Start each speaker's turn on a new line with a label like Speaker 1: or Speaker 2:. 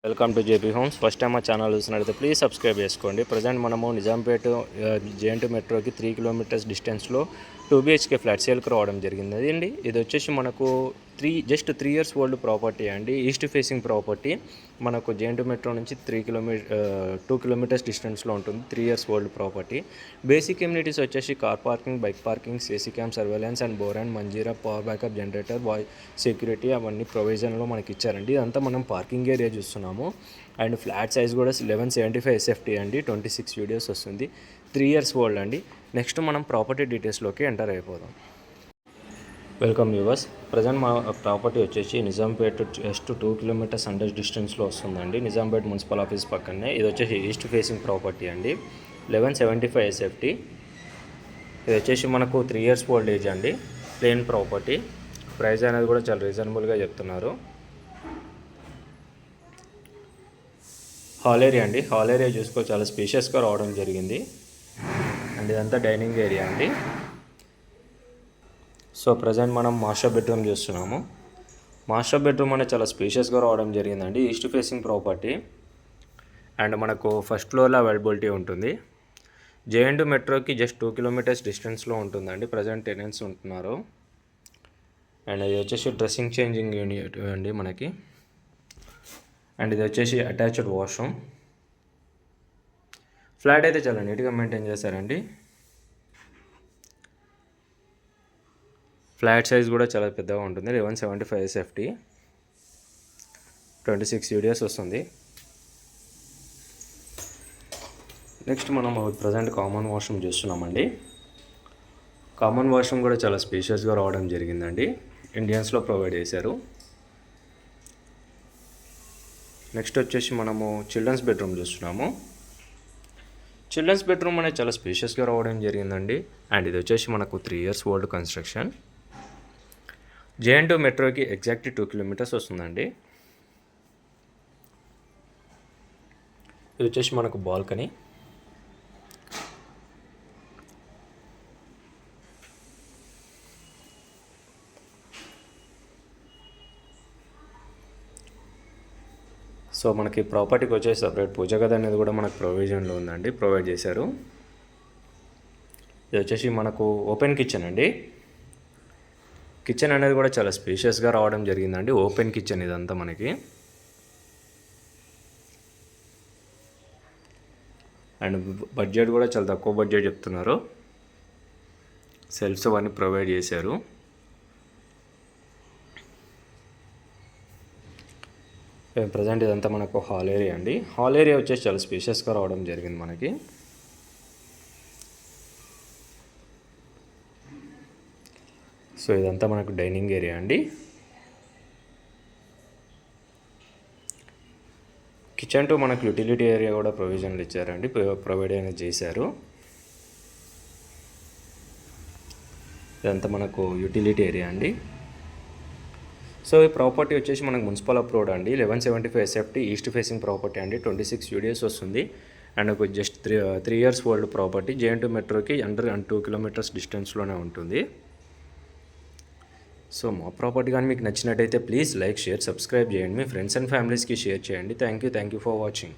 Speaker 1: Welcome to JP homes. First time మా channel చూసినట్లయితే please subscribe చేసుకోండి. ప్రజెంట్ మనము నిజాంపేట జేఎన్టీ మెట్రోకి 3 కిలోమీటర్స్ డిస్టెన్స్లో 2 BHK ఫ్లాట్ సేల్కి రావడం జరిగింది. అదండి ఇది వచ్చేసి మనకు జస్ట్ 3 ఇయర్స్ ఓల్డ్ ప్రాపర్టీ అండి. ఈస్ట్ ఫేసింగ్ ప్రాపర్టీ మనకు జేఎన్టీ మెట్రో నుంచి 2 కిలోమీటర్స్ డిస్టెన్స్లో ఉంటుంది. 3 years old property. Basic amenities వచ్చేసి car parking, bike parking, CC cam surveillance and bore and Manjira, power backup generator, security అవన్నీ ప్రొవిజన్లో మనకి ఇచ్చారండి. ఇదంతా మనం పార్కింగ్ ఏరియా చూస్తున్నాము. అండ్ ఫ్లాట్ సైజ్ కూడా 1175 SFT అండి. 26 వీడియోస్ వస్తుంది. 3 ఇయర్స్ ఓల్డ్ అండి. నెక్స్ట్ మనం ప్రాపర్టీ డీటెయిల్స్లోకి ఎంటర్ అయిపోదాం. Welcome viewers. ప్రజెంట్ మా ప్రాపర్టీ వచ్చేసి నిజాంపేట జస్ట్ 2 కిలోమీటర్స్ అండర్ డిస్టెన్స్లో వస్తుందండి. నిజాంపేట మున్సిపల్ ఆఫీస్ పక్కనే. ఇది వచ్చేసి ఈస్ట్ ఫేసింగ్ ప్రాపర్టీ అండి. 1175 SFT. ఇది వచ్చేసి మనకు 3 ఇయర్స్ ఓల్డ్ ఏజ్ అండి. Plain property. ప్రైస్ అనేది కూడా చాలా రీజనబుల్గా చెప్తున్నారు. హాల్ ఏరియా అండి. హాల్ ఏరియా చూసుకో చాలా స్పేషియస్గా రావడం జరిగింది. అండ్ ఇదంతా డైనింగ్ ఏరియా అండి. సో ప్రజెంట్ మనం మాస్టర్ బెడ్రూమ్ చూస్తున్నాము. మాస్టర్ బెడ్రూమ్ అనేది చాలా స్పేషియస్గా రావడం జరిగిందండి. East facing property. అండ్ మనకు ఫస్ట్ ఫ్లోర్లో అవైలబిలిటీ ఉంటుంది. జేఎన్టీ మెట్రోకి జస్ట్ 2 కిలోమీటర్స్ డిస్టెన్స్లో ఉంటుందండి. ప్రజెంట్ టెనెంట్స్ ఉంటున్నారు. అండ్ ఇది వచ్చేసి డ్రెస్సింగ్ చేంజింగ్ యూనిట్ అండి మనకి. అండ్ ఇది వచ్చేసి అటాచ్డ్ వాష్రూమ్. ఫ్లాట్ అయితే చాలా నీట్గా మెయింటైన్ చేశారండి. ఫ్లాట్ సైజ్ కూడా చాలా పెద్దగా ఉంటుంది. 1175 SFT. 26 వీడియోస్ వస్తుంది. నెక్స్ట్ మనం ప్రజెంట్ కామన్ వాష్రూమ్ చూస్తున్నామండి. కామన్ వాష్రూమ్ కూడా చాలా స్పేషియస్గా రావడం జరిగిందండి. ఇండియన్స్లో ప్రొవైడ్ చేశారు. నెక్స్ట్ వచ్చేసి మనము చిల్డ్రన్స్ బెడ్రూమ్ చూస్తున్నాము. చిల్డ్రన్స్ బెడ్రూమ్ అనేది చాలా స్పేషియస్గా రావడం జరిగిందండి. అండ్ ఇది వచ్చేసి మనకు 3 ఇయర్స్ ఓల్డ్ కన్స్ట్రక్షన్. జేఎన్టీ మెట్రోకి ఎగ్జాక్ట్లీ 2 కిలోమీటర్స్ వస్తుందండి. ఇది వచ్చేసి మనకు బాల్కనీ. సో మనకి ప్రాపర్టీకి వచ్చేసి సపరేట్ పూజ గది అనేది కూడా మనకు ప్రొవిజన్లో ఉందండి. ప్రొవైడ్ చేశారు. ఇది వచ్చేసి మనకు ఓపెన్ కిచెన్ అండి. కిచెన్ అనేది కూడా చాలా స్పేషియస్గా రావడం జరిగిందండి. ఓపెన్ కిచెన్ ఇదంతా మనకి. అండ్ బడ్జెట్ కూడా చాలా తక్కువ బడ్జెట్ చెప్తున్నారు. సెల్ఫ్స్ అవన్నీ ప్రొవైడ్ చేశారు. ప్రజెంట్ ఇదంతా మనకు హాల్ ఏరియా అండి. హాల్ ఏరియా వచ్చేసి చాలా స్పేషియస్గా రావడం జరిగింది మనకి. సో ఇదంతా మనకు డైనింగ్ ఏరియా అండి. కిచెన్ టు మనకు యూటిలిటీ ఏరియా కూడా ప్రొవిజన్లు ఇచ్చారండి. ప్రొవైడ్ అనేది చేశారు. ఇదంతా మనకు యూటిలిటీ ఏరియా అండి. సో ఈ ప్రాపర్టీ వచ్చేసి మనకు మున్సిపల్ అప్రూవ్డ్ అండి. 1175 SFT ఈస్ట్ ఫేసింగ్ ప్రాపర్టీ అండి. 26 వీడియోస్ వస్తుంది. అండ్ ఒక just 3 years old property. JNT మెట్రోకి అండర్ 2 కిలోమీటర్స్ డిస్టెన్స్లోనే ఉంటుంది. సో మా ప్రాపర్టీ కానీ మీకు నచ్చినట్టయితే ప్లీజ్ లైక్, షేర్, సబ్స్క్రైబ్ చేయండి. మీ ఫ్రెండ్స్ అండ్ ఫ్యామిలీస్కి షేర్ చేయండి. Thank you for watching.